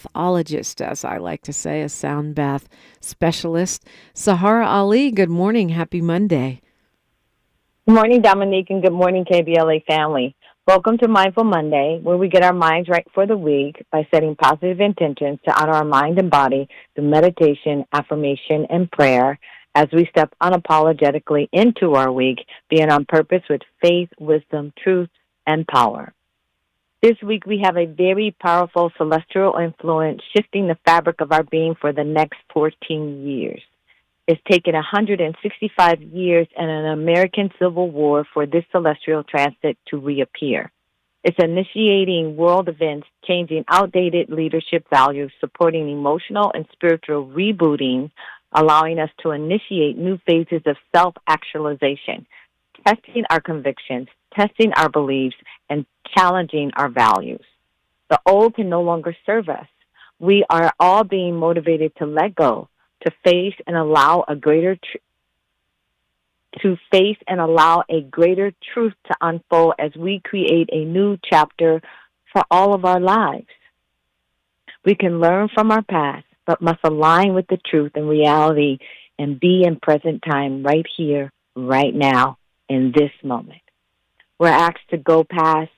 pathologist, as I like to say, a sound bath specialist. Saharah Ali, good morning. Happy Monday. Good morning, Dominique, and good morning, KBLA family. Welcome to Mindful Monday, where we get our minds right for the week by setting positive intentions to honor our mind and body through meditation, affirmation, and prayer as we step unapologetically into our week, being on purpose with faith, wisdom, truth, and power. This week, we have a very powerful celestial influence shifting the fabric of our being for the next 14 years. It's taken 165 years and an American Civil War for this celestial transit to reappear. It's initiating world events, changing outdated leadership values, supporting emotional and spiritual rebooting, allowing us to initiate new phases of self-actualization, testing our convictions, testing our beliefs, and challenging our values. The old can no longer serve us. We are all being motivated to let go, to face and allow a greater truth to unfold as we create a new chapter for all of our lives. We can learn from our past, but must align with the truth and reality and be in present time right here, right now, in this moment. We're asked to go past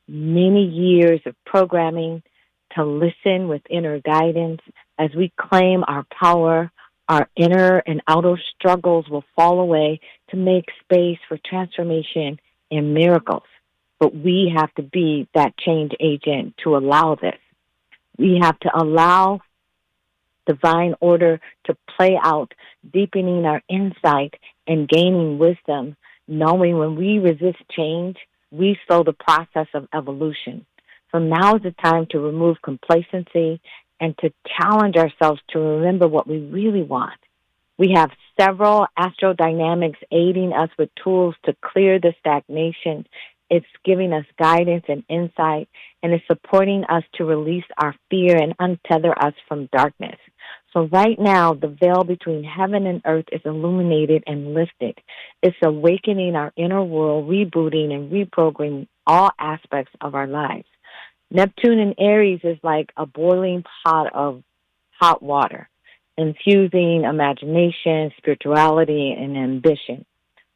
many years of programming, to listen with inner guidance as we claim our power. Our inner and outer struggles will fall away to make space for transformation and miracles. But we have to be that change agent to allow this. We have to allow divine order to play out, deepening our insight and gaining wisdom, knowing when we resist change, we slow the process of evolution. So now is the time to remove complacency and to challenge ourselves to remember what we really want. We have several astrodynamics aiding us with tools to clear the stagnation. It's giving us guidance and insight, and it's supporting us to release our fear and untether us from darkness. So right now, the veil between heaven and earth is illuminated and lifted. It's awakening our inner world, rebooting and reprogramming all aspects of our lives. Neptune in Aries is like a boiling pot of hot water, infusing imagination, spirituality, and ambition.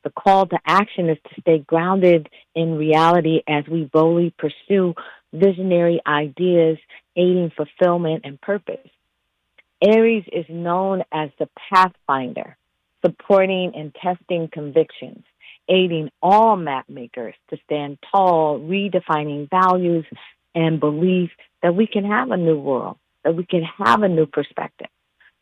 The call to action is to stay grounded in reality as we boldly pursue visionary ideas, aiding fulfillment and purpose. Aries is known as the pathfinder, supporting and testing convictions, aiding all map makers to stand tall, redefining values and belief that we can have a new world, that we can have a new perspective.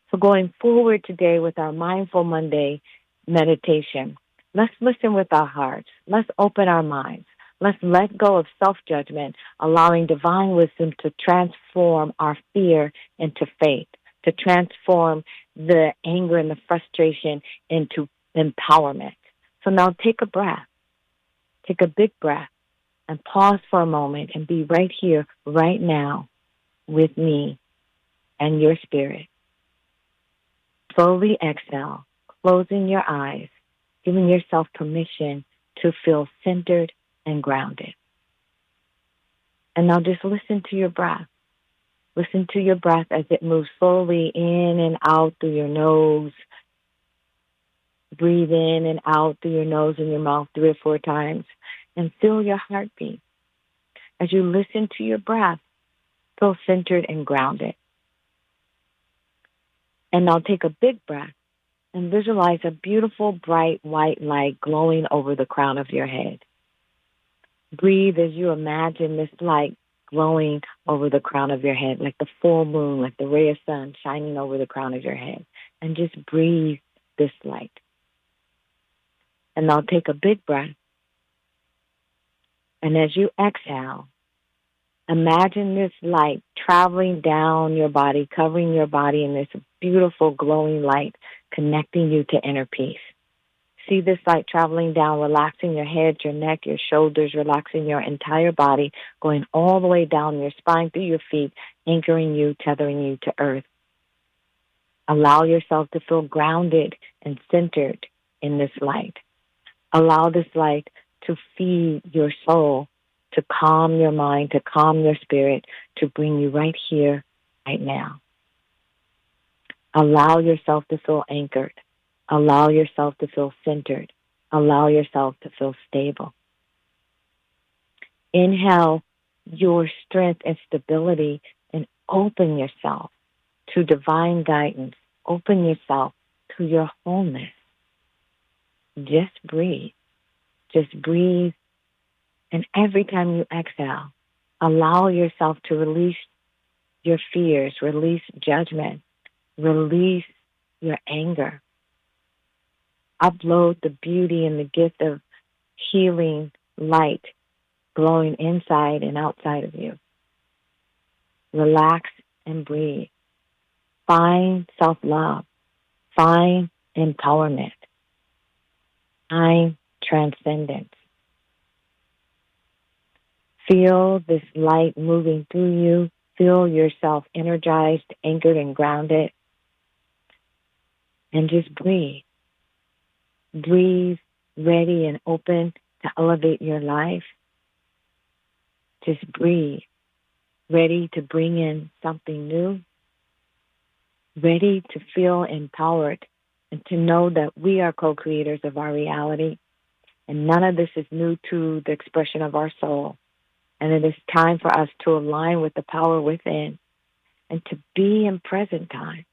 So going forward today with our Mindful Monday meditation, let's listen with our hearts. Let's open our minds. Let's let go of self-judgment, allowing divine wisdom to transform our fear into faith, to transform the anger and the frustration into empowerment. So now take a breath. Take a big breath and pause for a moment and be right here, right now, with me and your spirit. Slowly exhale, closing your eyes, giving yourself permission to feel centered and grounded. And now just listen to your breath. Listen to your breath as it moves slowly in and out through your nose. Breathe in and out through your nose and your mouth 3 or 4 times. And feel your heartbeat. As you listen to your breath, feel centered and grounded. And now take a big breath and visualize a beautiful, bright, white light glowing over the crown of your head. Breathe as you imagine this light glowing over the crown of your head, like the full moon, like the ray of sun shining over the crown of your head. And just breathe this light. And now take a big breath. And as you exhale, imagine this light traveling down your body, covering your body in this beautiful glowing light, connecting you to inner peace. See this light traveling down, relaxing your head, your neck, your shoulders, relaxing your entire body, going all the way down your spine through your feet, anchoring you, tethering you to earth. Allow yourself to feel grounded and centered in this light. Allow this light to feed your soul, to calm your mind, to calm your spirit, to bring you right here, right now. Allow yourself to feel anchored. Allow yourself to feel centered. Allow yourself to feel stable. Inhale your strength and stability and open yourself to divine guidance. Open yourself to your wholeness. Just breathe. Just breathe. And every time you exhale, allow yourself to release your fears, release judgment, release your anger. Upload the beauty and the gift of healing light glowing inside and outside of you. Relax and breathe. Find self-love. Find empowerment. Find transcendence. Feel this light moving through you. Feel yourself energized, anchored, and grounded. And just breathe. Breathe, ready and open to elevate your life. Just breathe, ready to bring in something new, ready to feel empowered and to know that we are co-creators of our reality. And none of this is new to the expression of our soul. And it is time for us to align with the power within and to be in present time,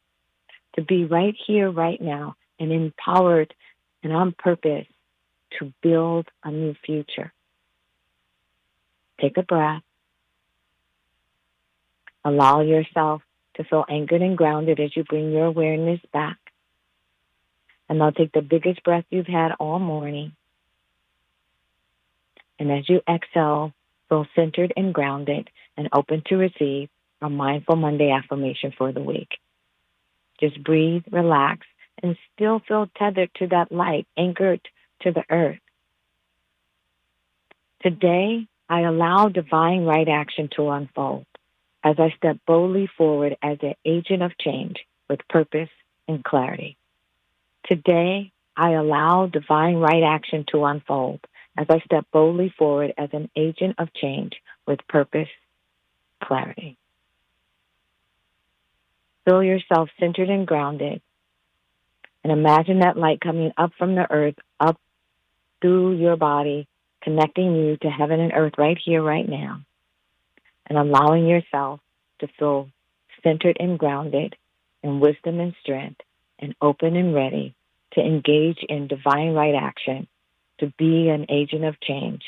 to be right here, right now, and empowered and on purpose to build a new future. Take a breath. Allow yourself to feel anchored and grounded as you bring your awareness back. And now take the biggest breath you've had all morning. And as you exhale, feel centered and grounded and open to receive our Mindful Monday affirmation for the week. Just breathe, relax, and still feel tethered to that light, anchored to the earth. Today, I allow divine right action to unfold as I step boldly forward as an agent of change with purpose and clarity. Today, I allow divine right action to unfold as I step boldly forward as an agent of change with purpose, clarity. Feel yourself centered and grounded, and imagine that light coming up from the earth, up through your body, connecting you to heaven and earth right here, right now, and allowing yourself to feel centered and grounded in wisdom and strength and open and ready to engage in divine right action, to be an agent of change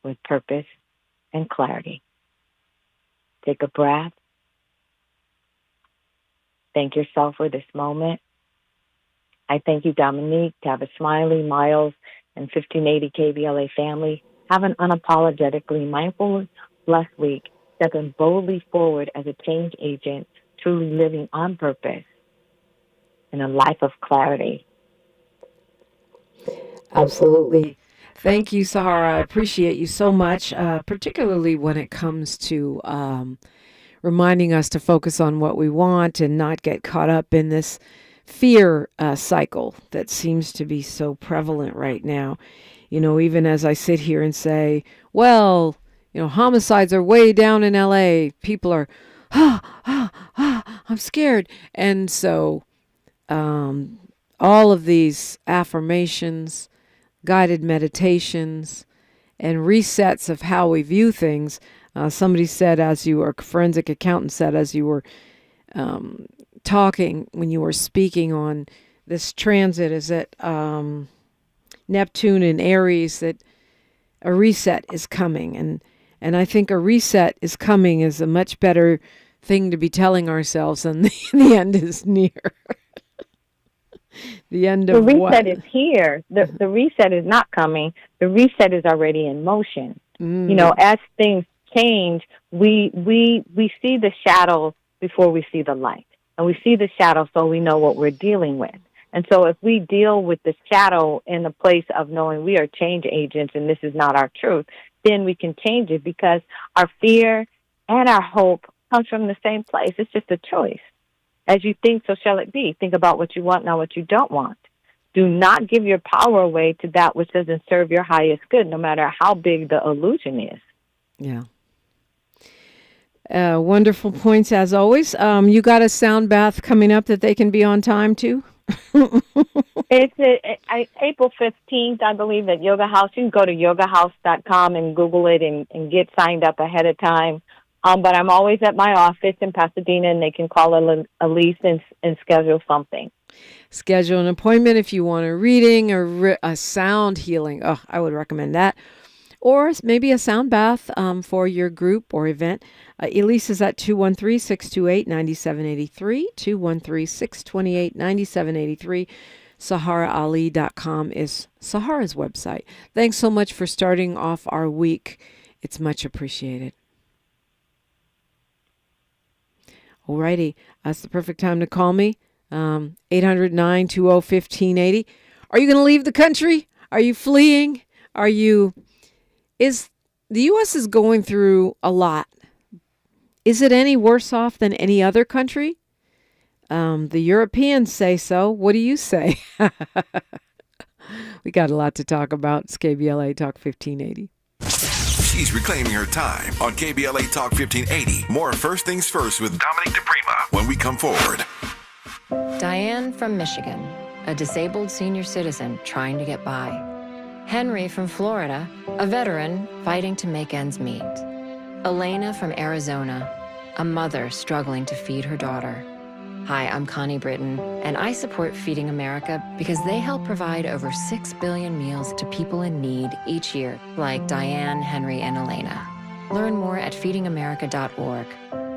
with purpose and clarity. Take a breath. Thank yourself for this moment. I thank you, Dominique, Tabitha Smiley, Miles, and 1580 KBLA family. Have an unapologetically mindful, blessed week, stepping boldly forward as a change agent, truly living on purpose in a life of clarity. Absolutely. Thank you, Saharah. I appreciate you so much, particularly when it comes to reminding us to focus on what we want and not get caught up in this fear cycle that seems to be so prevalent right now. You know, even as I sit here and say, well, you know, homicides are way down in LA. People are, I'm scared. And so all of these affirmations, guided meditations, and resets of how we view things. Somebody said, as you were, a forensic accountant said, as you were talking, when you were speaking on this transit, is that Neptune and Aries, that a reset is coming. And I think a reset is coming is a much better thing to be telling ourselves, and the end is near. The end of the what? reset is here. The reset is not coming. The reset is already in motion. Mm. You know, as things change, we see the shadow before we see the light. And we see the shadow so we know what we're dealing with. And so if we deal with the shadow in the place of knowing we are change agents and this is not our truth, then we can change it, because our fear and our hope comes from the same place. It's just a choice. As you think, so shall it be. Think about what you want, not what you don't want. Do not give your power away to that which doesn't serve your highest good, no matter how big the illusion is. Yeah. Wonderful points as always. You got a sound bath coming up that they can be on time too? It's April 15th, I believe, at Yoga House. You can go to yogahouse.com and Google it and get signed up ahead of time. But I'm always at my office in Pasadena, and they can call Elise and schedule something. Schedule an appointment if you want a reading or a sound healing. Oh, I would recommend that. Or maybe a sound bath for your group or event. Elise is at 213-628-9783, 213-628-9783. SaharahAli.com is Saharah's website. Thanks so much for starting off our week. It's much appreciated. Alrighty, that's the perfect time to call me. 800-920-1580. Are you going to leave the country? Are you fleeing? The U.S. is going through a lot. Is it any worse off than any other country? The Europeans say so. What do you say? We got a lot to talk about. It's KBLA Talk 1580. She's reclaiming her time on KBLA Talk 1580. More First Things First with Dominique DiPrima when we come forward. Diane from Michigan, a disabled senior citizen trying to get by. Henry from Florida, a veteran fighting to make ends meet. Elena from Arizona, a mother struggling to feed her daughter. Hi, I'm Connie Britton, and I support Feeding America because they help provide over 6 billion meals to people in need each year, like Diane, Henry, and Elena. Learn more at feedingamerica.org.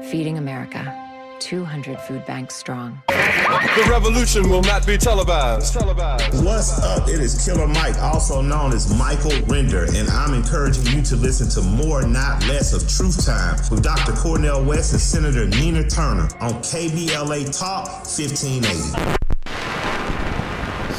Feeding America, 200 food banks strong. The revolution will not be televised. What's up? It is Killer Mike, also known as Michael Render, and I'm encouraging you to listen to more, not less of Truth Time with Dr. Cornel West and Senator Nina Turner on KBLA Talk 1580.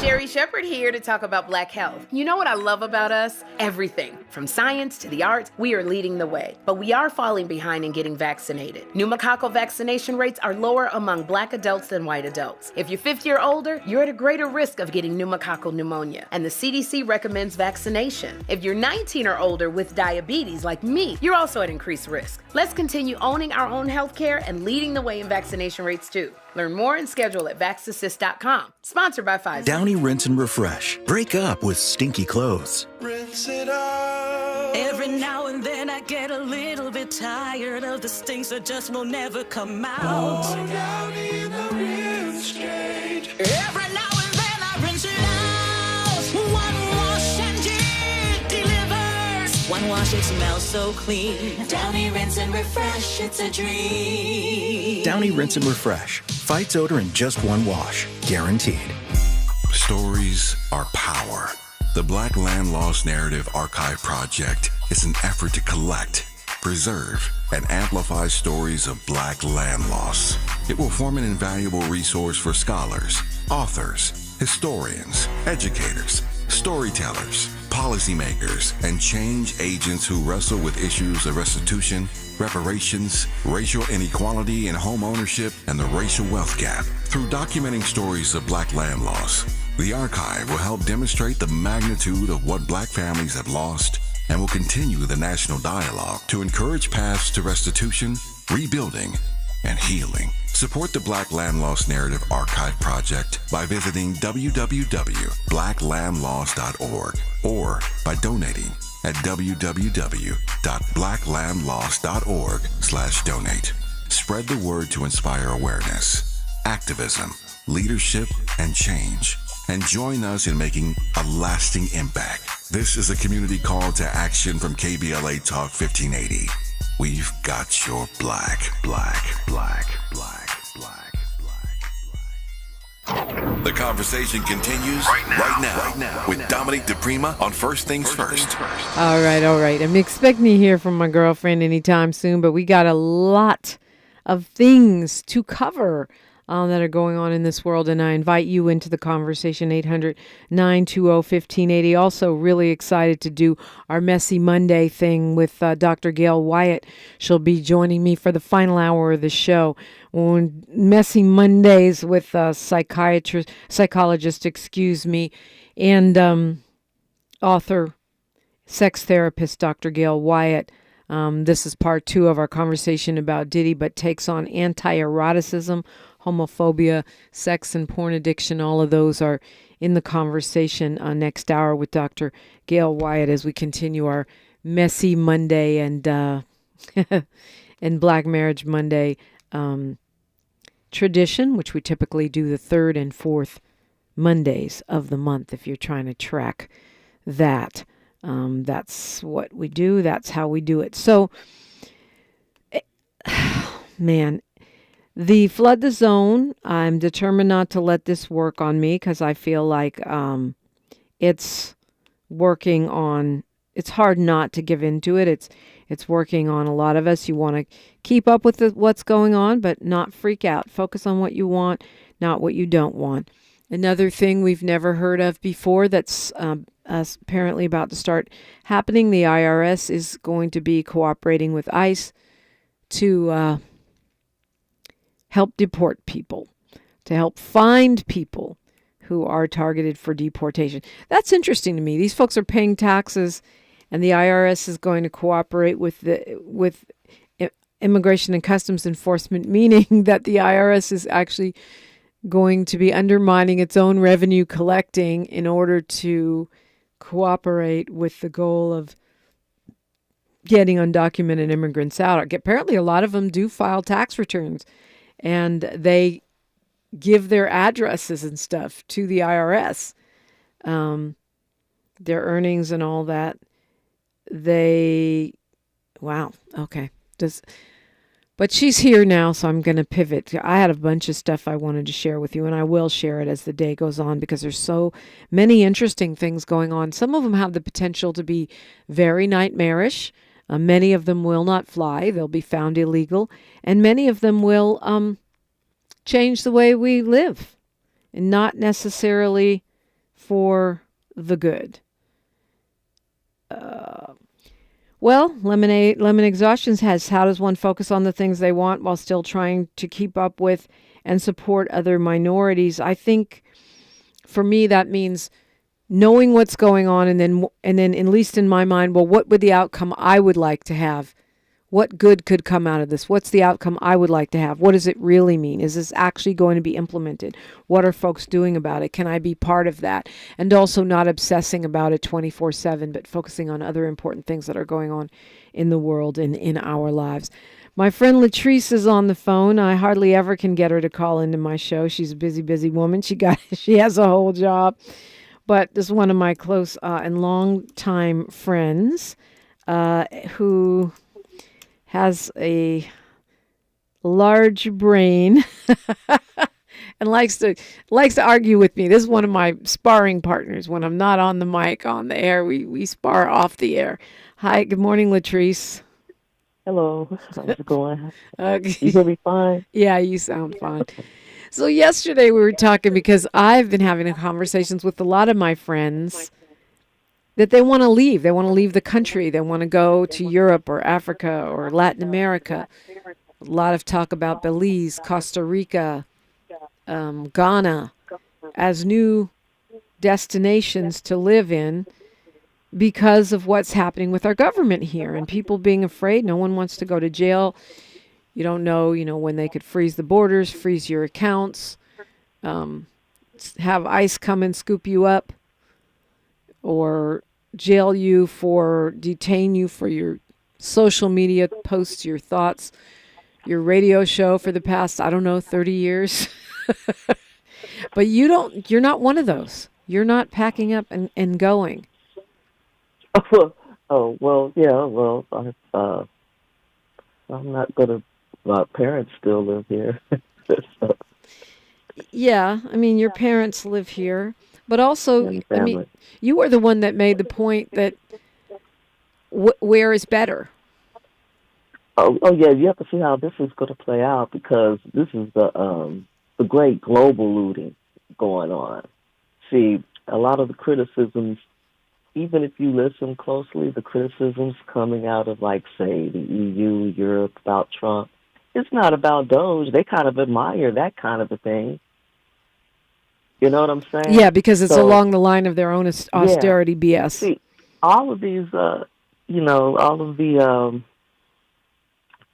Sherry Shepherd here to talk about Black health. You know what I love about us? Everything. From science to the arts, we are leading the way. But we are falling behind in getting vaccinated. Pneumococcal vaccination rates are lower among Black adults than white adults. If you're 50 or older, you're at a greater risk of getting pneumococcal pneumonia. And the CDC recommends vaccination. If you're 19 or older with diabetes like me, you're also at increased risk. Let's continue owning our own healthcare and leading the way in vaccination rates too. Learn more and schedule at vaxassist.com. Sponsored by Pfizer. Downy Rinse and Refresh. Break up with stinky clothes. Rinse it out. Every now and then I get a little bit tired of the stinks that just will never come out. Oh, Downy in the rinse straight. Every now and then I rinse it out. One wash and it delivers. One wash, it smells so clean. Downy Rinse and Refresh, it's a dream. Downy Rinse and Refresh. Fights odor in just one wash. Guaranteed. Stories are power. The Black Land Lost Narrative Archive Project is an effort to collect, preserve, and amplify stories of Black land loss. It will form an invaluable resource for scholars, authors, historians, educators, storytellers, policymakers, and change agents who wrestle with issues of restitution, reparations, racial inequality in home ownership, and the racial wealth gap. Through documenting stories of Black land loss, the archive will help demonstrate the magnitude of what Black families have lost and will continue the national dialogue to encourage paths to restitution, rebuilding, and healing. Support the Black Land Lost Narrative Archive Project by visiting www.blacklandlost.org or by donating at www.blacklandlost.org/donate. Spread the word to inspire awareness, activism, leadership, and change. And join us in making a lasting impact. This is a community call to action from KBLA Talk 1580. We've got your black. The conversation continues right now with Dominique DiPrima on First Things First. All right. I'm expecting to hear from my girlfriend anytime soon, but we got a lot of things to cover that are going on in this world, and I invite you into the conversation, 800-920-1580. Also really excited to do our Messy Monday thing with Dr. Gail Wyatt. She'll be joining me for the final hour of the show. Messy Mondays with psychologist, and author, sex therapist, Dr. Gail Wyatt. This is part 2 of our conversation about Diddy, but takes on anti-eroticism, homophobia, sex and porn addiction. All of those are in the conversation next hour with Dr. Gail Wyatt as we continue our messy Monday and and Black Marriage Monday tradition, which we typically do the 3rd and 4th Mondays of the month. If you're trying to track that, that's what we do. That's how we do it. So, man, the flood the zone. I'm determined not to let this work on me because I feel like it's working on. It's hard not to give into it. It's working on a lot of us. You want to keep up with what's going on, but not freak out. Focus on what you want, not what you don't want. Another thing we've never heard of before that's apparently about to start happening, the IRS is going to be cooperating with ICE to help deport people, to help find people who are targeted for deportation. That's interesting to me. These folks are paying taxes, and the IRS is going to cooperate with Immigration and Customs Enforcement, meaning that the IRS is actually going to be undermining its own revenue collecting in order to cooperate with the goal of getting undocumented immigrants out. Apparently, a lot of them do file tax returns, and they give their addresses and stuff to the IRS, their earnings and all that. Wow, okay. But she's here now, so I'm going to pivot. I had a bunch of stuff I wanted to share with you, and I will share it as the day goes on because there's so many interesting things going on. Some of them have the potential to be very nightmarish. Many of them will not fly. They'll be found illegal. And many of them will change the way we live, and not necessarily for the good. Lemon Exhaustion has how does one focus on the things they want while still trying to keep up with and support other minorities. I think for me that means knowing what's going on and then at least in my mind, well, what would the outcome I would like to have? What good could come out of this? What's the outcome I would like to have? What does it really mean? Is this actually going to be implemented? What are folks doing about it? Can I be part of that? And also not obsessing about it 24/7, but focusing on other important things that are going on in the world and in our lives. My friend Latrice is on the phone. I hardly ever can get her to call into my show. She's a busy, busy woman. She has a whole job. But this is one of my close and longtime friends who has a large brain and likes to argue with me. This is one of my sparring partners when I'm not on the mic, on the air. We spar off the air. Hi, good morning, Latrice. Hello. How's it going? Okay. You gonna be fine? Yeah, you sound fine. So yesterday we were talking because I've been having conversations with a lot of my friends that they want to leave. They want to leave the country. They want to go to Europe or Africa or Latin America. A lot of talk about Belize, Costa Rica, Ghana as new destinations to live in because of what's happening with our government here and people being afraid. No one wants to go to jail. You don't know, when they could freeze the borders, freeze your accounts, have ICE come and scoop you up, or jail you detain you for your social media posts, your thoughts, your radio show for the past, 30 years. But you're not one of those. You're not packing up and going. I'm not gonna, my parents still live here. So. Yeah, your parents live here. But also, you were the one that made the point that where is better. Oh yeah, you have to see how this is going to play out because this is the great global looting going on. See, a lot of the criticisms, even if you listen closely, the criticisms coming out of say the EU, Europe about Trump, it's not about Doge. They kind of admire that kind of a thing. You know what I'm saying? Yeah, because it's along the line of their own austerity BS. See, all of these, all of the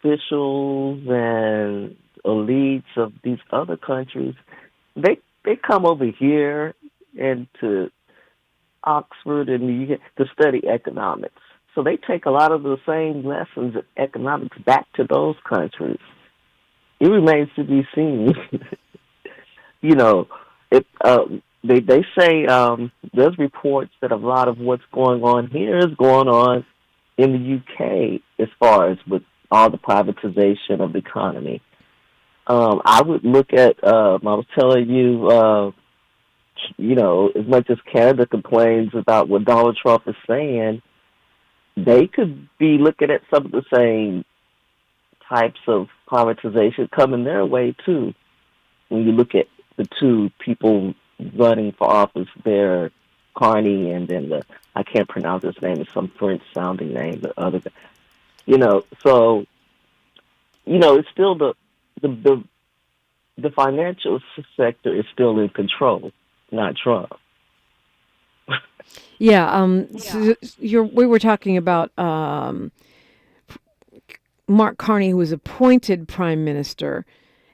officials and elites of these other countries, they come over here and to Oxford and to study economics. So they take a lot of the same lessons of economics back to those countries. It remains to be seen. They say there's reports that a lot of what's going on here is going on in the UK as far as with all the privatization of the economy. I would look at, I was telling you, as much as Canada complains about what Donald Trump is saying, they could be looking at some of the same types of privatization coming their way, too. When you look at the two people running for office there, Carney and then I can't pronounce his name, it's some French-sounding name, the other guy. So, it's still the financial sector is still in control, not Trump. Yeah, we were talking about Mark Carney, who was appointed prime minister,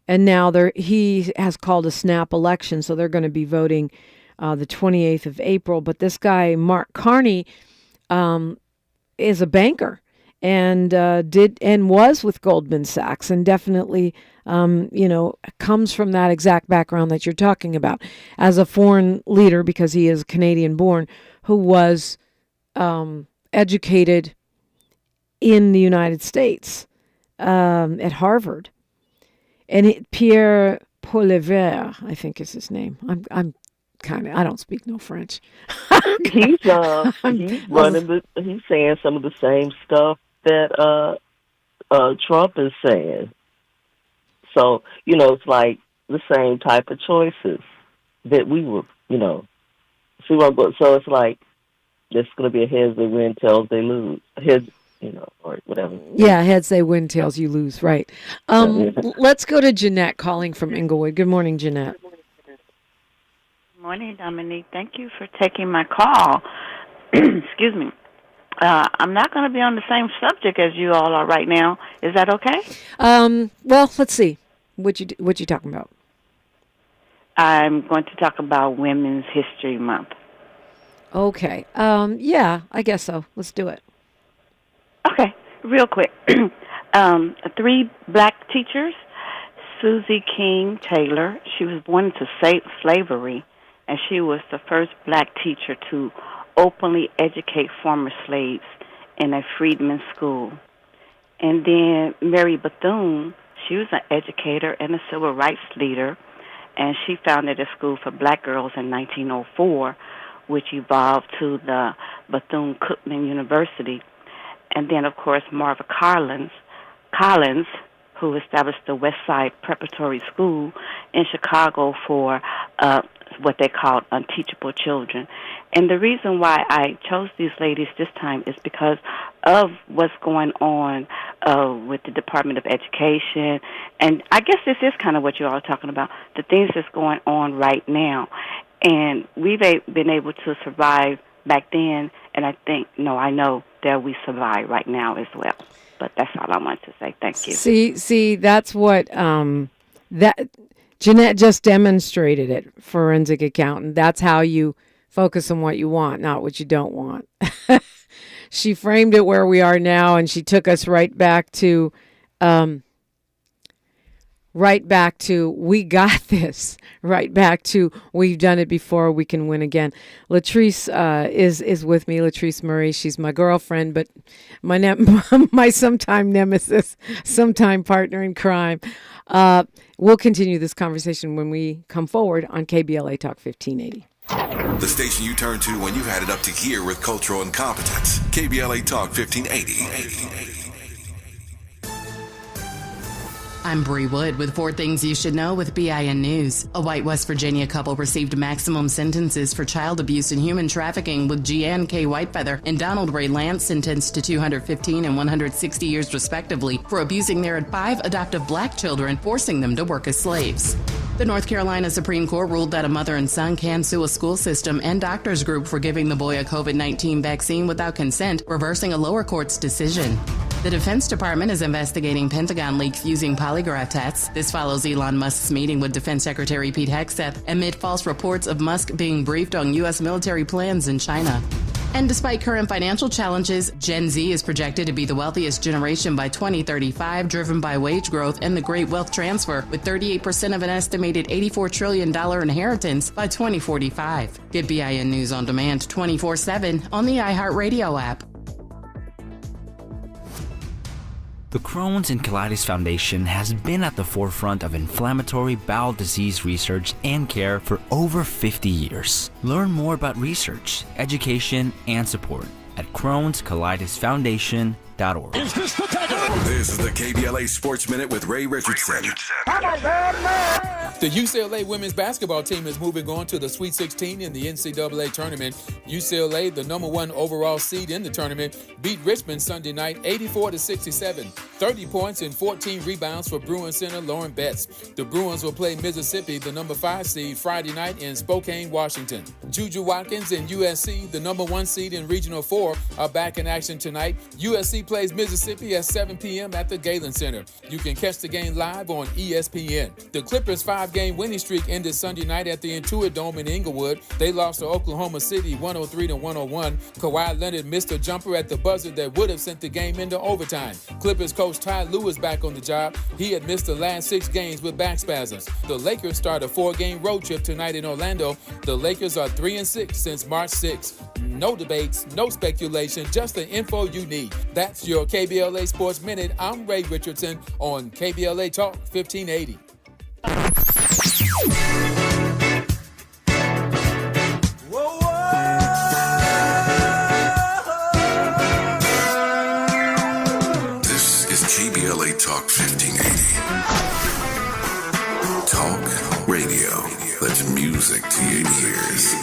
and now he has called a snap election, so they're going to be voting the 28th of April. But this guy, Mark Carney, is a banker and was with Goldman Sachs, and definitely comes from that exact background that you're talking about as a foreign leader, because he is Canadian born, who was educated in the United States at Harvard. And Pierre Poilievre, I think is his name. I don't speak no French. He's saying some of the same stuff that Trump is saying. So, it's like the same type of choices that we were, so it's like there's going to be a heads they win, tails they lose. Heads, or whatever. Yeah, heads they win, tails you lose, right. Let's go to Jeanette calling from Inglewood. Good morning, Jeanette. Good morning, Dominique. Thank you for taking my call. Excuse me. I'm not going to be on the same subject as you all are right now. Is that okay? Well, let's see. What you talking about? I'm going to talk about Women's History Month. Okay. Yeah, I guess so. Let's do it. Okay, real quick. 3 black teachers. Susie King Taylor. She was born into slavery, and she was the first black teacher to openly educate former slaves in a freedmen's school. And then Mary Bethune, she was an educator and a civil rights leader, and she founded a school for black girls in 1904, which evolved to the Bethune-Cookman University. And then, of course, Marva Collins, who established the West Side Preparatory School in Chicago for what they called unteachable children. And the reason why I chose these ladies this time is because of what's going on with the Department of Education. And I guess this is kind of what you're all talking about, the things that's going on right now. And we've been able to survive back then, and I know that we survive right now as well. But that's all I want to say. Thank you. See, that's what that Jeanette just demonstrated it. Forensic accountant. That's how you focus on what you want, not what you don't want. She framed it where we are now, and she took us right back to we got this. Right back to we've done it before, we can win again. Latrice is with me. Latrice Murray. She's my girlfriend, but my sometime nemesis, sometime partner in crime. We'll continue this conversation when we come forward on KBLA Talk 1580. The station you turn to when you've had it up to here with cultural incompetence. KBLA Talk 1580. I'm Bree Wood with 4 Things You Should Know with BIN News. A white West Virginia couple received maximum sentences for child abuse and human trafficking, with Jeanne K. Whitefeather and Donald Ray Lance sentenced to 215 and 160 years respectively for abusing their 5 adoptive black children, forcing them to work as slaves. The North Carolina Supreme Court ruled that a mother and son can sue a school system and doctors group for giving the boy a COVID-19 vaccine without consent, reversing a lower court's decision. The Defense Department is investigating Pentagon leaks using polygraph tests. This follows Elon Musk's meeting with Defense Secretary Pete Hegseth amid false reports of Musk being briefed on U.S. military plans in China. And despite current financial challenges, Gen Z is projected to be the wealthiest generation by 2035, driven by wage growth and the great wealth transfer, with 38% of an estimated $84 trillion inheritance by 2045. Get BIN News on demand 24/7 on the iHeartRadio app. The Crohn's and Colitis Foundation has been at the forefront of inflammatory bowel disease research and care for over 50 years. Learn more about research, education, and support at Crohn'sColitisFoundation.org. This is the KBLA Sports Minute with Ray Richardson. The UCLA women's basketball team is moving on to the Sweet 16 in the NCAA tournament. UCLA, the number one overall seed in the tournament, beat Richmond Sunday night 84-67. 30 points and 14 rebounds for Bruins center Lauren Betts. The Bruins will play Mississippi, the number 5 seed, Friday night in Spokane, Washington. Juju Watkins and USC, the number 1 seed in Regional 4, are back in action tonight. USC plays Mississippi at 7 p.m. at the Galen Center. You can catch the game live on ESPN. The Clippers' 5-game winning streak ended Sunday night at the Intuit Dome in Inglewood. They lost to Oklahoma City 103-101. Kawhi Leonard missed a jumper at the buzzer that would have sent the game into overtime. Clippers coach Ty Lue is back on the job. He had missed the last 6 games with back spasms. The Lakers start a 4-game road trip tonight in Orlando. The Lakers are 3-6 since March 6th. No debates, no speculation, just the info you need. That's your KBLA Sports Minute. I'm Ray Richardson on KBLA Talk 1580. This is KBLA Talk 1580. Talk radio. That's music to your ears.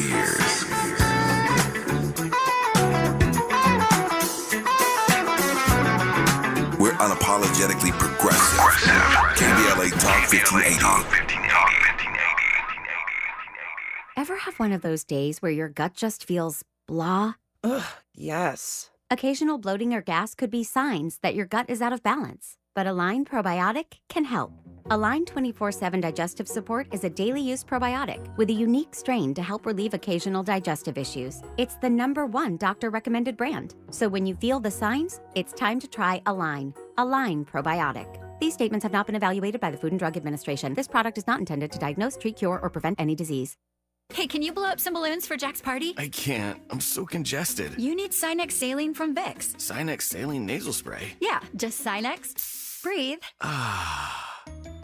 We're unapologetically progressive. KBLA Talk 1580. Ever have one of those days where your gut just feels blah? Ugh, yes. Occasional bloating or gas could be signs that your gut is out of balance, but Align Probiotic can help. Align 24/7 Digestive Support is a daily use probiotic with a unique strain to help relieve occasional digestive issues. It's the #1 doctor-recommended brand. So when you feel the signs, it's time to try Align. Align Probiotic. These statements have not been evaluated by the Food and Drug Administration. This product is not intended to diagnose, treat, cure, or prevent any disease. Hey, can you blow up some balloons for Jack's party? I can't. I'm so congested. You need Sinex Saline from Vicks. Sinex Saline Nasal Spray. Yeah, just Sinex. Breathe.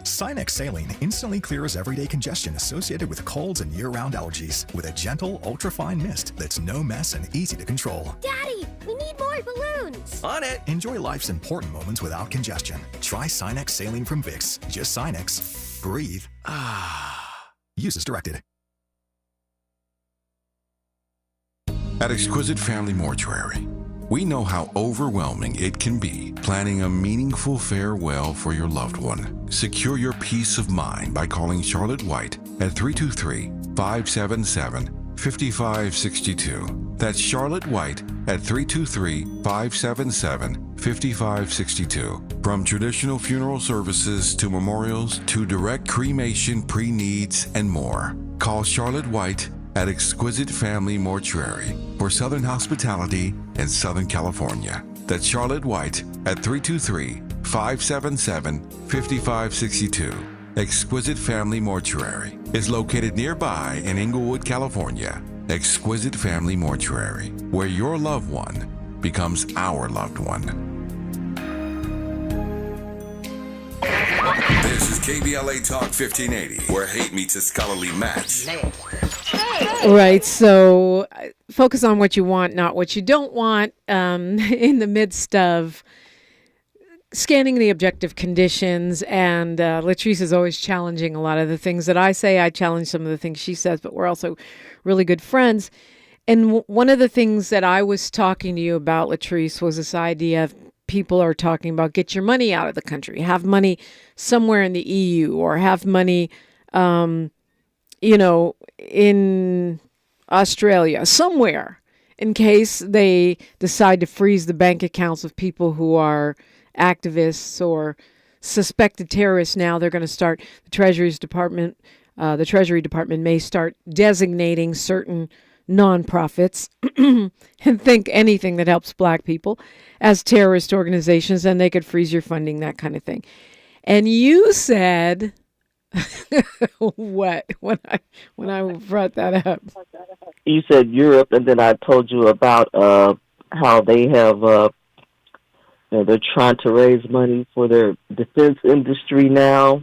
Sinex Saline instantly clears everyday congestion associated with colds and year-round allergies with a gentle, ultra-fine mist that's no mess and easy to control. Daddy, we need more balloons. On it. Enjoy life's important moments without congestion. Try Sinex Saline from Vicks. Just Sinex. Breathe. Use as directed. At Exquisite Family Mortuary, we know how overwhelming it can be planning a meaningful farewell for your loved one. Secure your peace of mind by calling Charlotte White at 323-577-5562. That's Charlotte White at 323-577-5562. From traditional funeral services to memorials to direct cremation, pre-needs, and more. Call Charlotte White at Exquisite Family Mortuary for Southern hospitality in Southern California. That's Charlotte White at 323-577-5562. Exquisite Family Mortuary is located nearby in Inglewood, California. Exquisite Family Mortuary, where your loved one becomes our loved one. This is KBLA Talk 1580, where hate meets a scholarly match. Right, so focus on what you want, not what you don't want, in the midst of scanning the objective conditions. And Latrice is always challenging a lot of the things that I say. I challenge some of the things she says, but we're also really good friends. And one of the things that I was talking to you about, Latrice, was this idea of people are talking about get your money out of the country, have money somewhere in the EU, or have money, in Australia, somewhere. in case they decide to freeze the bank accounts of people who are activists or suspected terrorists. Now they're going to start, the Treasury Department may start designating certain nonprofits and think anything that helps black people as terrorist organizations, and they could freeze your funding, that kind of thing. And you said, what, when I brought that up? You said Europe, and then I told you about how they have, they're trying to raise money for their defense industry now,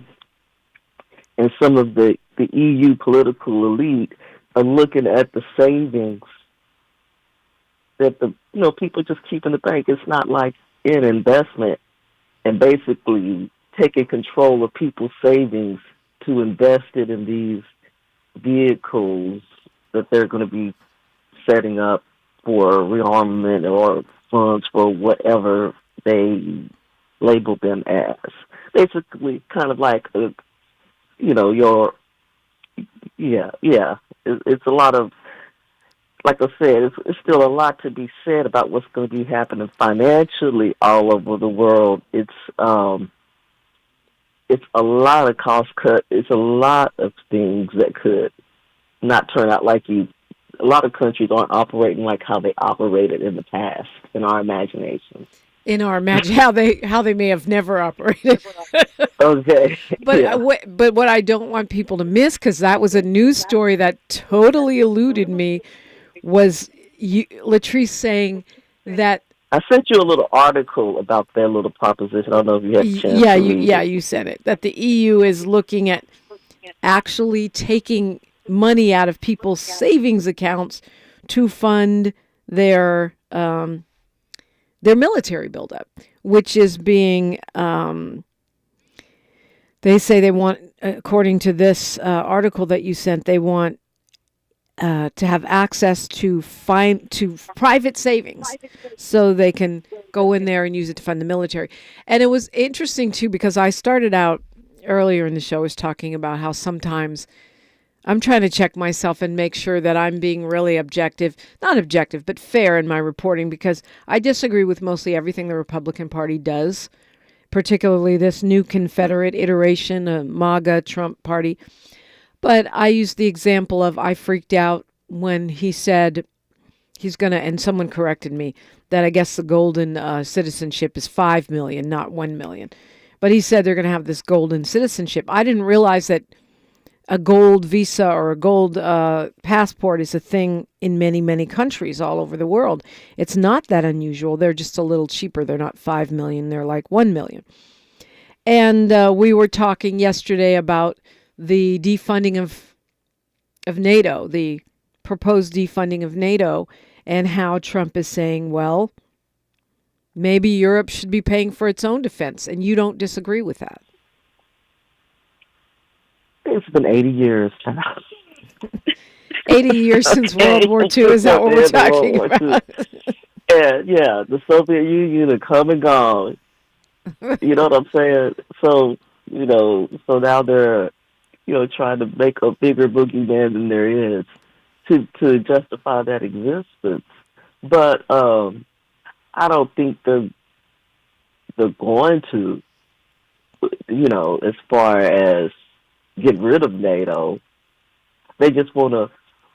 and some of the EU political elite are looking at the savings that people just keep in the bank. It's not like an investment, and basically taking control of people's savings to invest it in these vehicles that they're going to be setting up for rearmament or funds for whatever they label them as. Basically, kind of like it's a lot of, like I said, it's still a lot to be said about what's going to be happening financially all over the world. It's a lot of cost cut. It's a lot of things that could not turn out like a lot of countries aren't operating like how they operated in the past, in our imagination. How they may have never operated. Okay. But yeah. But what I don't want people to miss, because that was a news story that totally eluded me, was Latrice saying that. I sent you a little article about their little proposition. I don't know if you had a chance to read it. You said it. That the EU is looking at actually taking money out of people's savings accounts to fund their military buildup, which is being, they say they want, according to this article that you sent, they want to have access to private savings so they can go in there and use it to fund the military. And it was interesting, too, because I started out earlier in the show was talking about how sometimes I'm trying to check myself and make sure that I'm being really not objective, but fair in my reporting, because I disagree with mostly everything the Republican Party does, particularly this new Confederate iteration, MAGA Trump party. But I used the example of I freaked out when he said he's going to, and someone corrected me, that I guess the golden citizenship is 5 million, not 1 million. But he said they're going to have this golden citizenship. I didn't realize that a gold visa or a gold passport is a thing in many, many countries all over the world. It's not that unusual. They're just a little cheaper. They're not 5 million. They're like 1 million. And we were talking yesterday about the defunding of NATO, the proposed defunding of NATO, and how Trump is saying, well, maybe Europe should be paying for its own defense. And you don't disagree with that. It's been 80 years, child. 80 years since World War II. Is that what we're talking about? Yeah. The Soviet Union are come and gone. You know what I'm saying? So, so now they're, trying to make a bigger boogeyman than there is to justify that existence. But I don't think they're going to, as far as get rid of NATO. They just want to,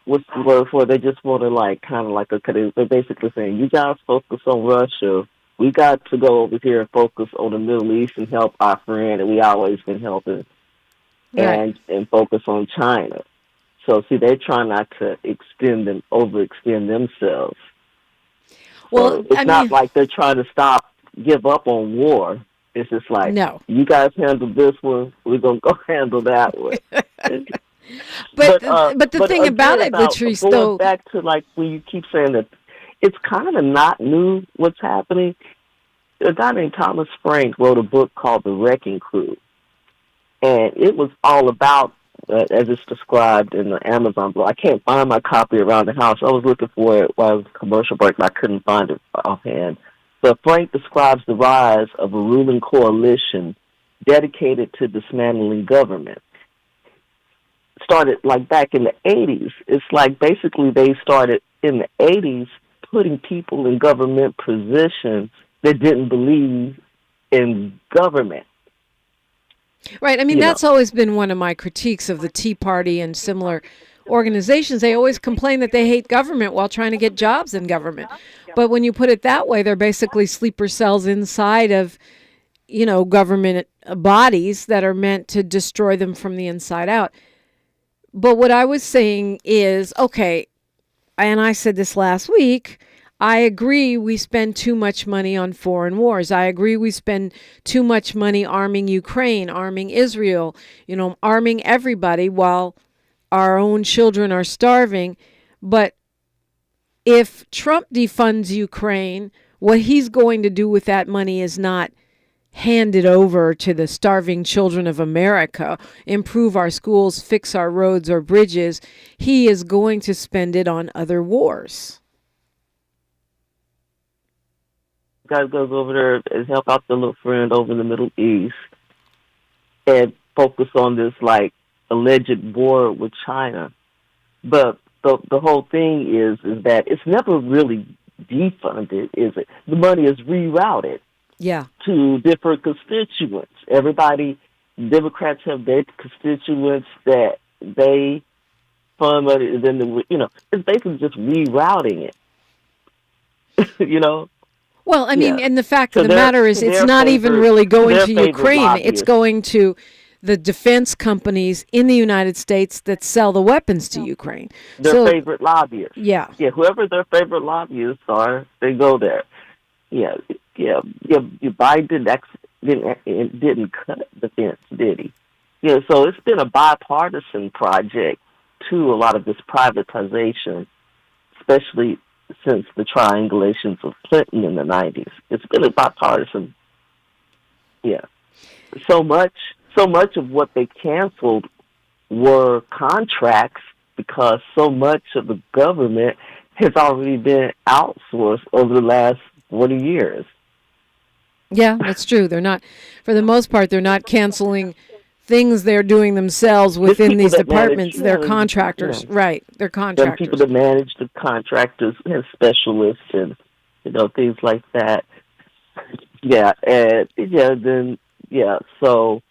what's the word for it? They just want to they're basically saying, you guys focus on Russia. We got to go over here and focus on the Middle East and help our friend, and we always been helping, and focus on China. So, see, they're trying not to overextend themselves. Well, so it's not like they're trying to give up on war. It's just like, no, you guys handle this one, we're going to go handle that one. but the thing about it, Latrice, though, back to like when you keep saying that it's kind of not new what's happening. A guy named Thomas Frank wrote a book called The Wrecking Crew, and it was all about, as it's described in the Amazon book. I can't find my copy around the house. I was looking for it while it was a commercial break, but I couldn't find it offhand. But Frank describes the rise of a ruling coalition dedicated to dismantling government. Started like back in the 80s. It's like basically they started in the 80s putting people in government positions that didn't believe in government. Right. I mean, that's always been one of my critiques of the Tea Party and similar organizations. They always complain that they hate government while trying to get jobs in government. But when you put it that way, they're basically sleeper cells inside of, government bodies that are meant to destroy them from the inside out. But what I was saying is, okay, and I said this last week, I agree we spend too much money on foreign wars. I agree we spend too much money arming Ukraine, arming Israel, arming everybody while our own children are starving. But if Trump defunds Ukraine, what he's going to do with that money is not hand it over to the starving children of America, improve our schools, fix our roads or bridges. He is going to spend it on other wars. Guy goes over there and help out the little friend over in the Middle East and focus on this alleged war with China. But the whole thing is that it's never really defunded, is it? The money is rerouted. Yeah. To different constituents. Democrats have their constituents that they fund money, and then it's basically just rerouting it. Well, I mean, and the fact of the matter is, it's not even really going to Ukraine. Lobbyists. It's going to the defense companies in the United States that sell the weapons to Ukraine. Their favorite lobbyists. Yeah. Yeah, whoever their favorite lobbyists are, they go there. Yeah. Biden didn't cut the fence, did he? Yeah, so it's been a bipartisan project to a lot of this privatization, especially since the triangulations of Clinton in the 90s. It's been a bipartisan, So much of what they canceled were contracts because so much of the government has already been outsourced over the last 40 years. Yeah, that's true. They're not, for the most part, they're not canceling things they're doing themselves within these departments. They're contractors, right? They're contractors. People that manage the contractors and specialists and things like that. So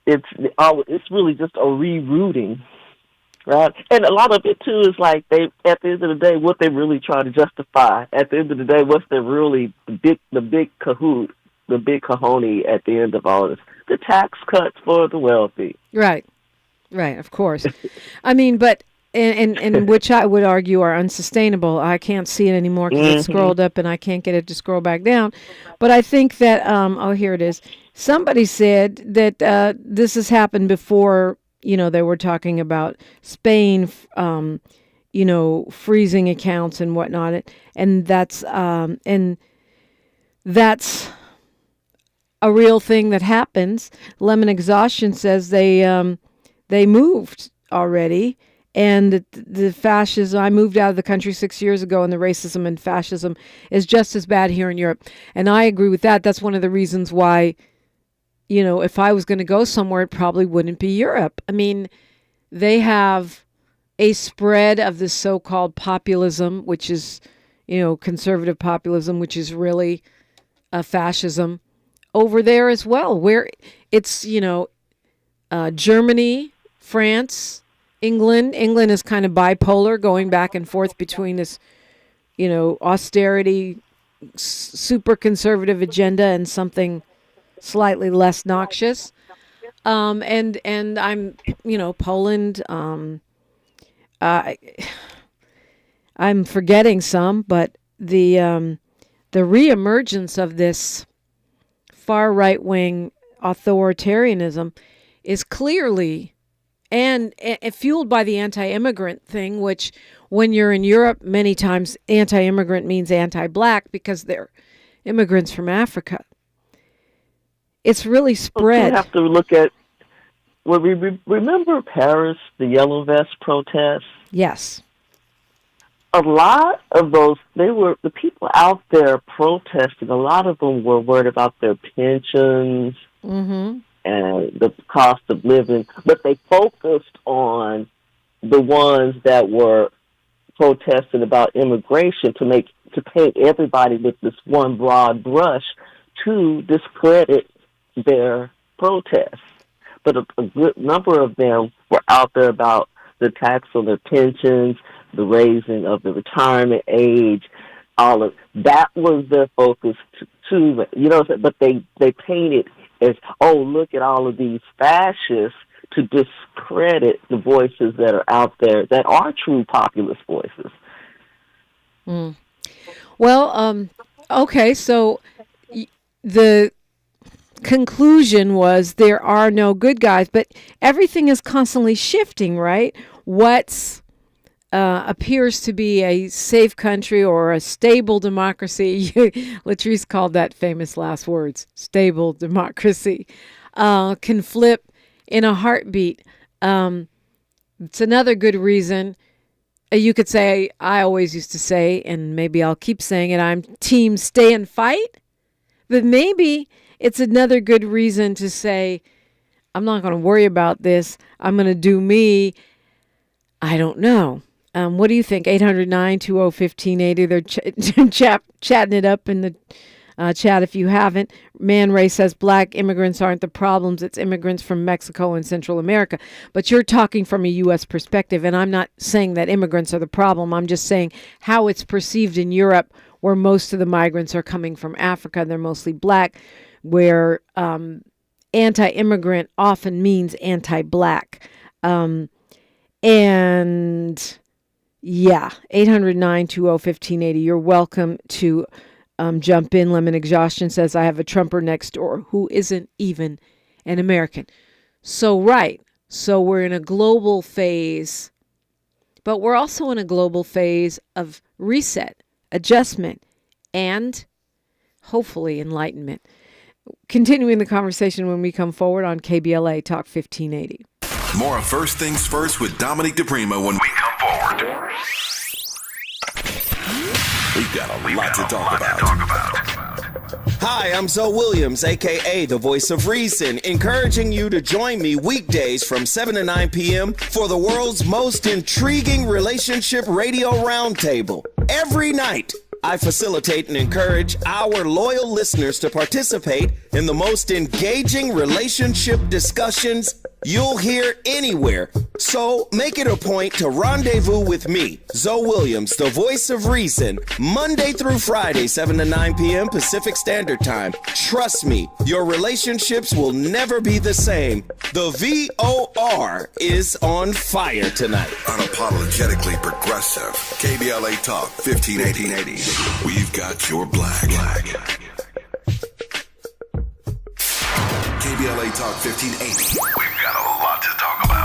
it's really just a rerouting, right? And a lot of it too is at the end of the day, what they really try to justify. At the end of the day, what's the big cahoot, the big cojones at the end of all this? The tax cuts for the wealthy. Right, of course. I mean, but and which I would argue are unsustainable. I can't see it anymore because it's scrolled up and I can't get it to scroll back down. But I think that here it is. Somebody said that this has happened before. They were talking about Spain, freezing accounts and whatnot, and that's a real thing that happens. Lemon Exhaustion says they moved already, and the fascism. I moved out of the country 6 years ago, and the racism and fascism is just as bad here in Europe. And I agree with that. That's one of the reasons why, if I was going to go somewhere, it probably wouldn't be Europe. I mean, they have a spread of this so-called populism, which is, conservative populism, which is really fascism over there as well, where it's, Germany, France, England. England is kind of bipolar, going back and forth between this, austerity, super conservative agenda and something slightly less noxious. And I'm, Poland. I'm forgetting some, but the reemergence of this far right-wing authoritarianism is clearly and fueled by the anti-immigrant thing, which when you're in Europe, many times anti-immigrant means anti-black because they're immigrants from Africa. It's really spread. We have to look at, remember Paris, the Yellow Vest protests? Yes. A lot of those, the people out there protesting, a lot of them were worried about their pensions and the cost of living, but they focused on the ones that were protesting about immigration to paint everybody with this one broad brush to discredit their protests. But a good number of them were out there about the tax on their pensions, the raising of the retirement age, all of that was their focus too. You know, but they painted as, oh, look at all of these fascists, to discredit the voices that are out there that are true populist voices. Mm. Well, okay, so the conclusion was there are no good guys, but everything is constantly shifting, right? What appears to be a safe country or a stable democracy, Latrice called that famous last words, stable democracy, can flip in a heartbeat. It's another good reason. You could say, I always used to say, and maybe I'll keep saying it, I'm team stay and fight. But maybe it's another good reason to say, I'm not going to worry about this. I'm going to do me. I don't know. What do you think? 800-920-1580. They're chatting it up in the chat if you haven't. Man Ray says black immigrants aren't the problems. It's immigrants from Mexico and Central America. But you're talking from a U.S. perspective, and I'm not saying that immigrants are the problem. I'm just saying how it's perceived in Europe, where most of the migrants are coming from Africa. They're mostly black, where anti-immigrant often means anti-black. And yeah, 800-920-1580. You're welcome to jump in. Lemon Exhaustion says, I have a Trumper next door who isn't even an American. So, right. So we're in a global phase, but we're also in a global phase of reset, adjustment, and hopefully enlightenment. Continuing the conversation when we come forward on KBLA Talk 1580. More of First Things First with Dominique DiPrima when we come forward. We've got a lot to talk about. Hi, I'm Zoe Williams, a.k.a. the voice of reason, encouraging you to join me weekdays from 7 to 9 p.m. for the world's most intriguing relationship radio roundtable. Every night, I facilitate and encourage our loyal listeners to participate in the most engaging relationship discussions you'll hear anywhere. So make it a point to rendezvous with me, Zoe Williams, the voice of reason, Monday through Friday, 7 to 9 p.m. Pacific Standard Time. Trust me, your relationships will never be the same. The VOR is on fire tonight. Unapologetically progressive. KBLA Talk 1580. We've got your black. KBLA Talk 1580. We've got a lot to talk about.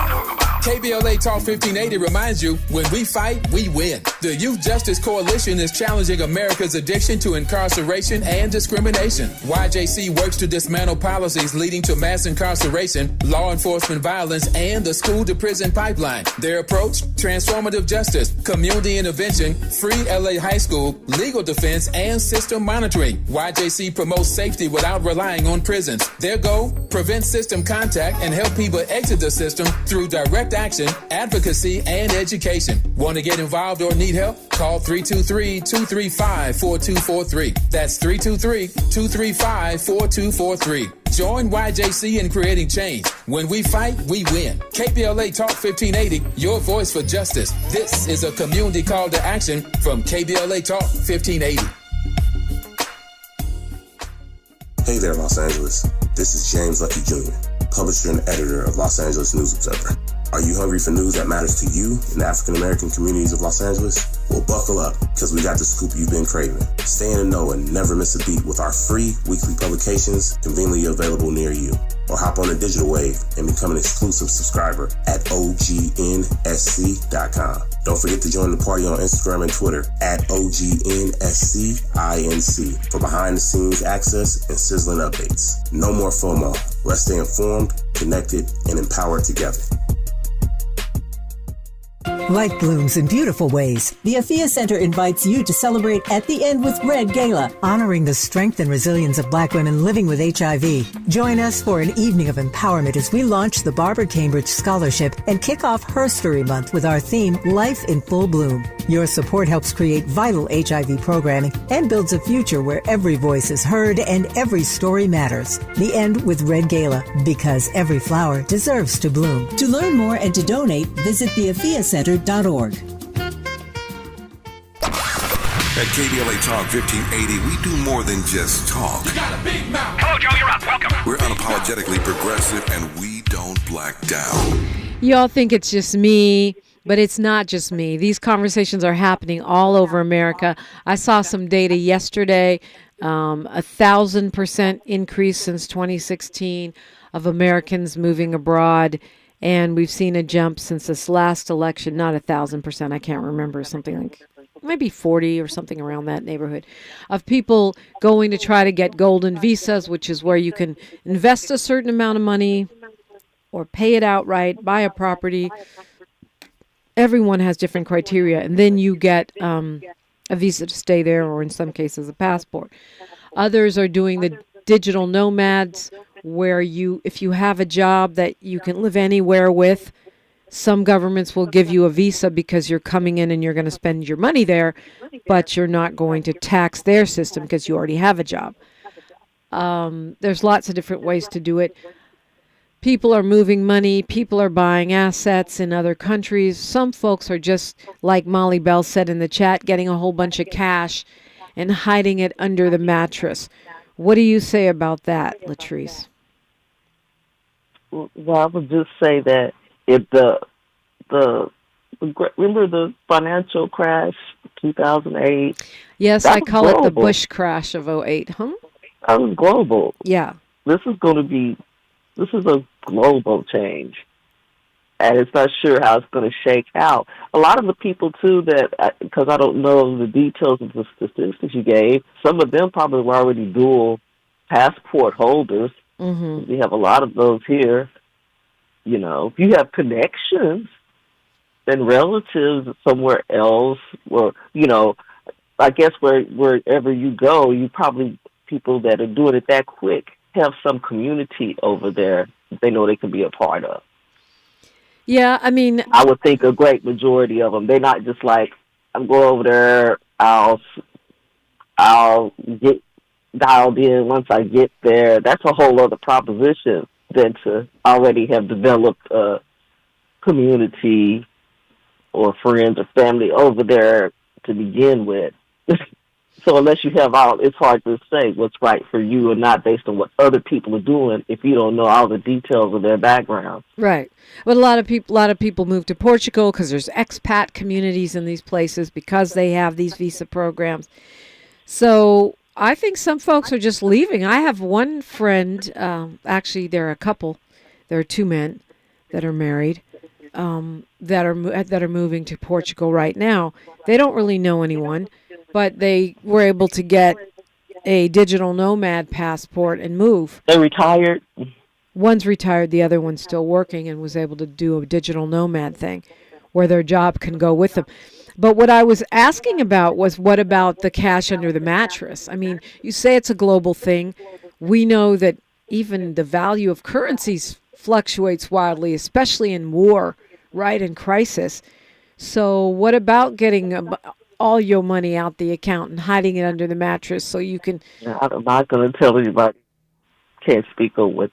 KBLA Talk 1580 reminds you, when we fight, we win. The Youth Justice Coalition is challenging America's addiction to incarceration and discrimination. YJC works to dismantle policies leading to mass incarceration, law enforcement violence, and the school-to-prison pipeline. Their approach? Transformative justice, community intervention, free LA high school, legal defense, and system monitoring. YJC promotes safety without relying on prisons. Their goal? Prevent system contact and help people exit the system through direct action, advocacy, and education. Want to get involved or need help? Call 323-235-4243. That's 323-235-4243. Join YJC in creating change. When we fight, we win. KBLA Talk 1580, your voice for justice. This is a community call to action from KBLA Talk 1580. Hey there, Los Angeles. This is James Lucky Jr., publisher and editor of Los Angeles News Observer. Are you hungry for news that matters to you in the African-American communities of Los Angeles? Well, buckle up, because we got the scoop you've been craving. Stay in the know and never miss a beat with our free weekly publications conveniently available near you. Or hop on the digital wave and become an exclusive subscriber at OGNSC.com. Don't forget to join the party on Instagram and Twitter at OGNSCINC for behind-the-scenes access and sizzling updates. No more FOMO. Let's stay informed, connected, and empowered together. Life blooms in beautiful ways. The Afia Center invites you to celebrate At the End with Red Gala, honoring the strength and resilience of Black women living with HIV. Join us for an evening of empowerment as we launch the Barbara Cambridge Scholarship and kick off Her Story Month with our theme, Life in Full Bloom. Your support helps create vital HIV programming and builds a future where every voice is heard and every story matters. The End with Red Gala, because every flower deserves to bloom. To learn more and to donate, visit theafiacenter.org. At KBLA Talk 1580, we do more than just talk. You got a big mouth. Hello, Joe, you're up. Welcome. We're unapologetically progressive, and we don't black down. Y'all think it's just me, but it's not just me. These conversations are happening all over America. I saw some data yesterday, 1,000% increase since 2016 of Americans moving abroad. And we've seen a jump since this last election, not 1,000%, I can't remember, something like maybe 40 or something around that neighborhood, of people going to try to get golden visas, which is where you can invest a certain amount of money or pay it outright, buy a property. Everyone has different criteria, and then you get a visa to stay there, or in some cases a passport. Others are doing the digital nomads, where if you have a job that you can live anywhere with, some governments will give you a visa because you're coming in and you're going to spend your money there, but you're not going to tax their system because you already have a job. There's lots of different ways to do it. People are moving money. People are buying assets in other countries. Some folks are just, like Molly Bell said in the chat, getting a whole bunch of cash and hiding it under the mattress. What do you say about that, Latrice? Well, I would just say that if remember the financial crash, 2008? Yes, I call it the Bush crash of 2008, huh? That was global. Yeah. This is a global change. And it's not sure how it's going to shake out. A lot of the people, too, because I don't know the details of the statistics you gave, some of them probably were already dual passport holders. Mm-hmm. We have a lot of those here. You know, if you have connections and relatives somewhere else, or, you know, I guess wherever you go, you probably, people that are doing it that quick, have some community over there that they know they can be a part of. Yeah, I mean, I would think a great majority of them, they're not just like, I'm going over there, I'll get dialed in once I get there. That's a whole other proposition than to already have developed a community or friends or family over there to begin with. So unless you have it's hard to say what's right for you or not based on what other people are doing if you don't know all the details of their background. Right. But a lot of people move to Portugal because there's expat communities in these places because they have these visa programs. So I think some folks are just leaving. I have one friend, actually there are a couple, there are two men that are married, that are moving to Portugal right now. They don't really know anyone, but they were able to get a digital nomad passport and move. They retired? One's retired, the other one's still working and was able to do a digital nomad thing where their job can go with them. But what I was asking about was, what about the cash under the mattress? I mean, you say it's a global thing. We know that even the value of currencies fluctuates wildly, especially in war, right, and crisis. So what about getting all your money out the account and hiding it under the mattress so you can... I'm not going to tell anybody. Can't speak on what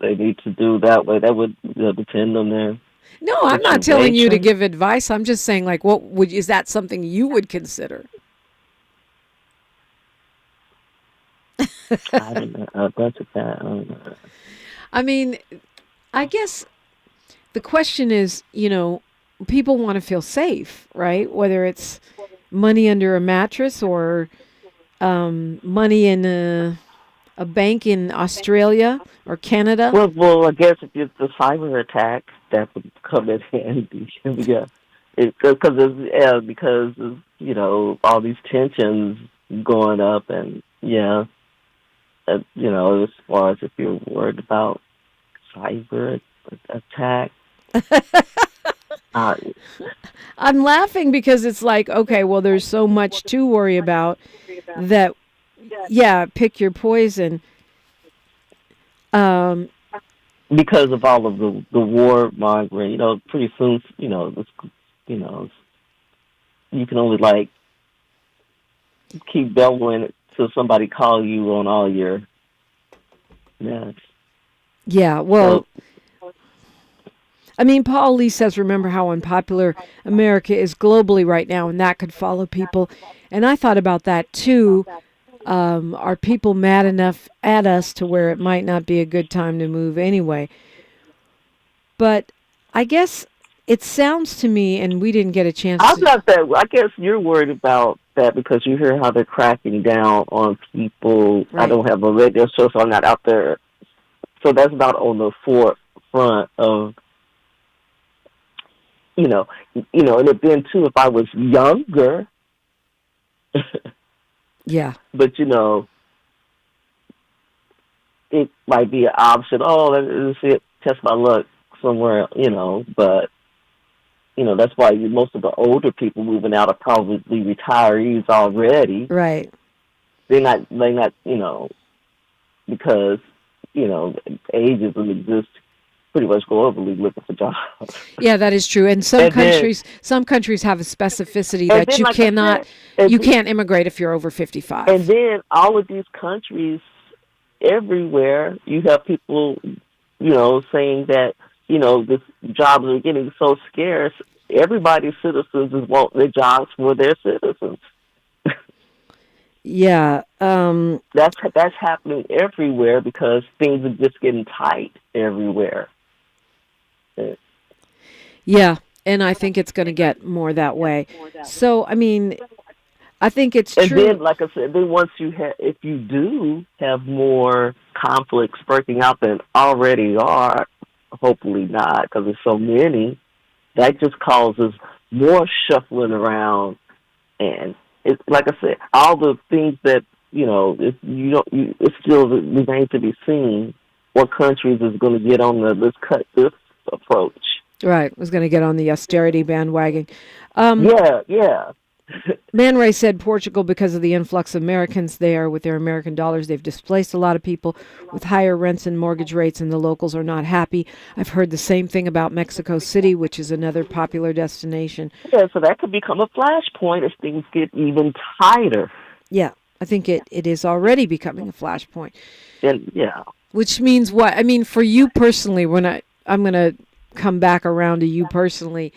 they need to do that way. That would depend on their... No, I'm not telling you to give advice. I'm just saying, like, is that something you would consider? I don't know. A bunch of that. I don't know. I mean, I guess the question is, you know, people want to feel safe, right? Whether it's money under a mattress or money in a bank in Australia or Canada. Well, I guess if it's a cyber attack, that would come in handy. Yeah, because you know, all these tensions going up, and you know, as far as if you're worried about cyber attack. I'm laughing because it's like, okay, well, there's so much to worry about that. Yeah, pick your poison. Because of all of the war mongering, you know, pretty soon, you know, you know, you can only like keep bellowing it till somebody call you on all your mess. Yeah, well, I mean, Paul Lee says, remember how unpopular America is globally right now, and that could follow people. And I thought about that, too. Are people mad enough at us to where it might not be a good time to move anyway? But I guess it sounds to me, and we didn't get a chance I'm not that. I guess you're worried about that because you hear how they're cracking down on people. Right. I don't have a radio show, so I'm not out there. So that's not on the forefront of, you know, and it then too, if I was younger, yeah. But you know, it might be an option. Oh, let's see it, test my luck somewhere, you know. But you know, that's why most of the older people moving out are probably retirees already. Right. They're not, you know, because you know, ageism exists pretty much globally looking for jobs. Yeah, that is true. And some countries have a specificity that you cannot, you can't immigrate if you're over 55. And then all of these countries, everywhere, you have people, you know, saying that, you know, the jobs are getting so scarce. Everybody's citizens want their jobs for their citizens. Yeah, that's happening everywhere because things are just getting tight everywhere. Yeah, and I think it's going to get more that way. So, I mean, I think it's true. And then, like I said, then once if you do have more conflicts breaking out than already are, hopefully not, because there's so many, that just causes more shuffling around. And it's like I said, all the things that, you know, it still remains to be seen what countries is going to get on the let's cut this approach. Right, was going to get on the austerity bandwagon. Yeah. Man Ray said Portugal, because of the influx of Americans there with their American dollars, they've displaced a lot of people with higher rents and mortgage rates, and the locals are not happy. I've heard the same thing about Mexico City, which is another popular destination. Yeah, so that could become a flashpoint as things get even tighter. Yeah, I think it is already becoming a flashpoint. And yeah. Which means what? I mean, for you personally, when I'm going to come back around to you personally,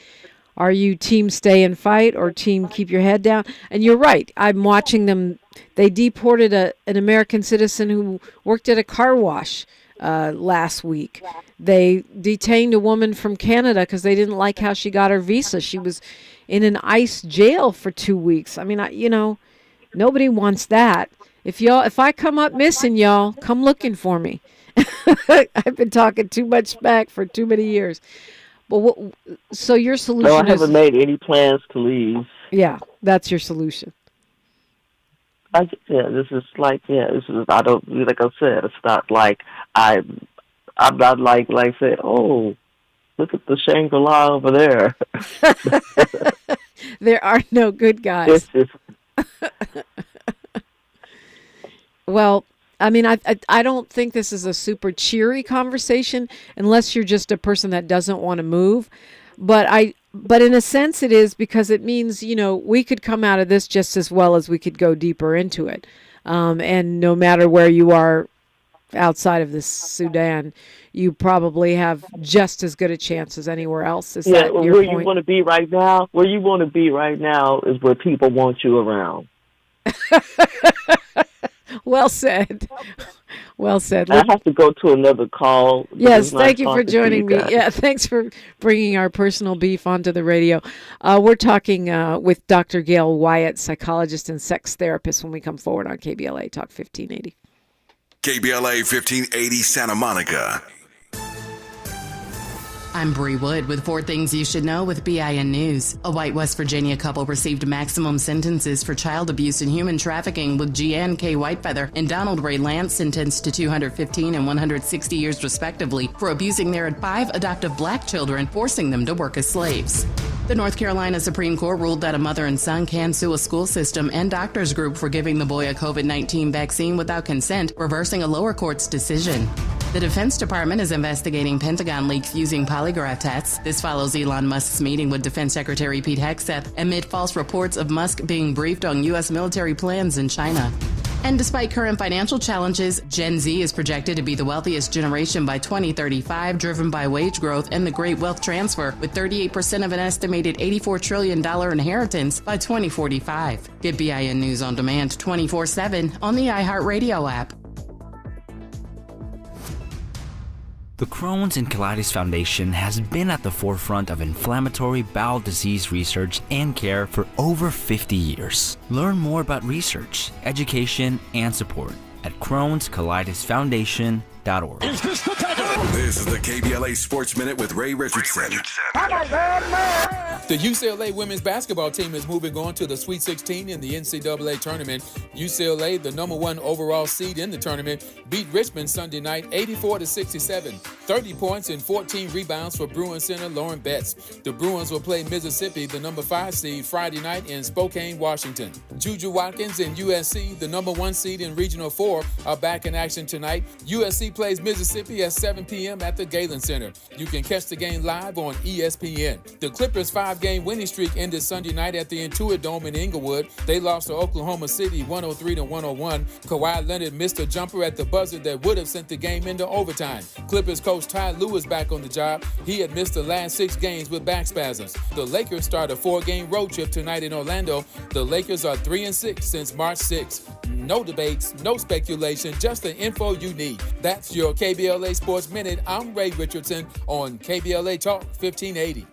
are you team stay and fight or team keep your head down? And you're right. I'm watching them. They deported an American citizen who worked at a car wash last week. They detained a woman from Canada because they didn't like how she got her visa. She was in an ICE jail for 2 weeks. I mean, you know, nobody wants that. If I come up missing, y'all, come looking for me. I've been talking too much smack for too many years. But so your solution is... No, I haven't made any plans to leave. Yeah, that's your solution. I don't, like I said, it's not like I'm not like I said, oh, look at the Shangri-La over there. There are no good guys. Well, I mean, I don't think this is a super cheery conversation unless you're just a person that doesn't want to move. But in a sense it is, because it means, you know, we could come out of this just as well as we could go deeper into it. And no matter where you are outside of the Sudan, you probably have just as good a chance as anywhere else. Is that your point? You want to be right now? Where you want to be right now is where people want you around. Well said. Well said. I have to go to another call. Yes, thank you for joining me. Yeah, thanks for bringing our personal beef onto the radio. We're talking with Dr. Gail Wyatt, psychologist and sex therapist, when we come forward on KBLA Talk 1580. KBLA 1580 Santa Monica. I'm Bree Wood with 4 Things You Should Know with BIN News. A white West Virginia couple received maximum sentences for child abuse and human trafficking, with Jeanne K. Whitefeather and Donald Ray Lance sentenced to 215 and 160 years respectively for abusing their 5 adoptive black children, forcing them to work as slaves. The North Carolina Supreme Court ruled that a mother and son can sue a school system and doctors group for giving the boy a COVID-19 vaccine without consent, reversing a lower court's decision. The Defense Department is investigating Pentagon leaks using polygraph tests. This follows Elon Musk's meeting with Defense Secretary Pete Hegseth amid false reports of Musk being briefed on U.S. military plans in China. And despite current financial challenges, Gen Z is projected to be the wealthiest generation by 2035, driven by wage growth and the great wealth transfer, with 38% of an estimated $84 trillion inheritance by 2045. Get BIN News on demand 24/7 on the iHeartRadio app. The Crohn's and Colitis Foundation has been at the forefront of inflammatory bowel disease research and care for over 50 years. Learn more about research, education, and support at Crohn'sColitisFoundation.org. This is the KBLA Sports Minute with Ray Richardson. The UCLA women's basketball team is moving on to the Sweet 16 in the NCAA tournament. UCLA, the number 1 overall seed in the tournament, beat Richmond Sunday night 84-67. 30 points and 14 rebounds for Bruins center Lauren Betts. The Bruins will play Mississippi, the number 5 seed, Friday night in Spokane, Washington. Juju Watkins and USC, the number 1 seed in Regional 4, are back in action tonight. USC plays Mississippi at 7 p.m. at the Galen Center. You can catch the game live on ESPN. The Clippers' 5-game winning streak ended Sunday night at the Intuit Dome in Inglewood. They lost to Oklahoma City 103-101. Kawhi Leonard missed a jumper at the buzzer that would have sent the game into overtime. Clippers coach Ty Lue is back on the job. He had missed the last 6 games with back spasms. The Lakers start a 4-game road trip tonight in Orlando. The Lakers are 3-6 since March 6th. No debates, no speculation, just the info you need. That's your KBLA Sports Minute. I'm Ray Richardson on KBLA Talk 1580.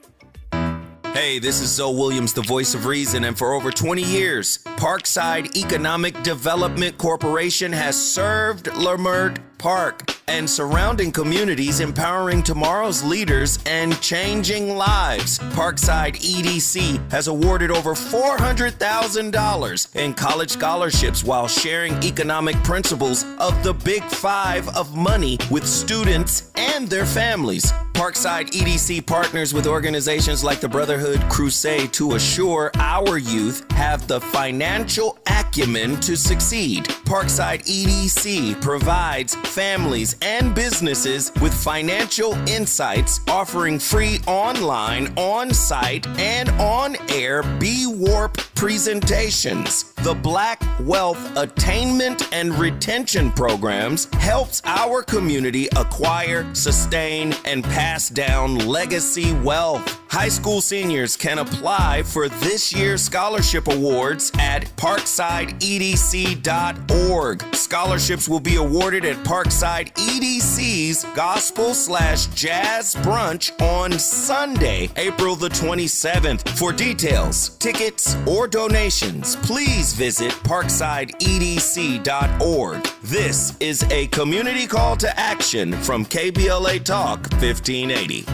Hey, this is Zoe Williams, the voice of reason, and for over 20 years, Parkside Economic Development Corporation has served Leimert Park and surrounding communities, empowering tomorrow's leaders and changing lives. Parkside EDC has awarded over $400,000 in college scholarships while sharing economic principles of the Big Five of money with students and their families. Parkside EDC partners with organizations like the Brotherhood Crusade to assure our youth have the financial acumen to succeed. Parkside EDC provides families and businesses with financial insights, offering free online, on-site, and on-air B-Warp presentations. The Black Wealth Attainment and Retention Programs helps our community acquire, sustain, and pass down legacy wealth. High school seniors can apply for this year's scholarship awards at parksideedc.org. Scholarships will be awarded at Parkside EDC's Gospel/Jazz Brunch on Sunday, April the 27th. For details, tickets, or donations, please visit parksideedc.org. This is a community call to action from KBLA Talk 1580.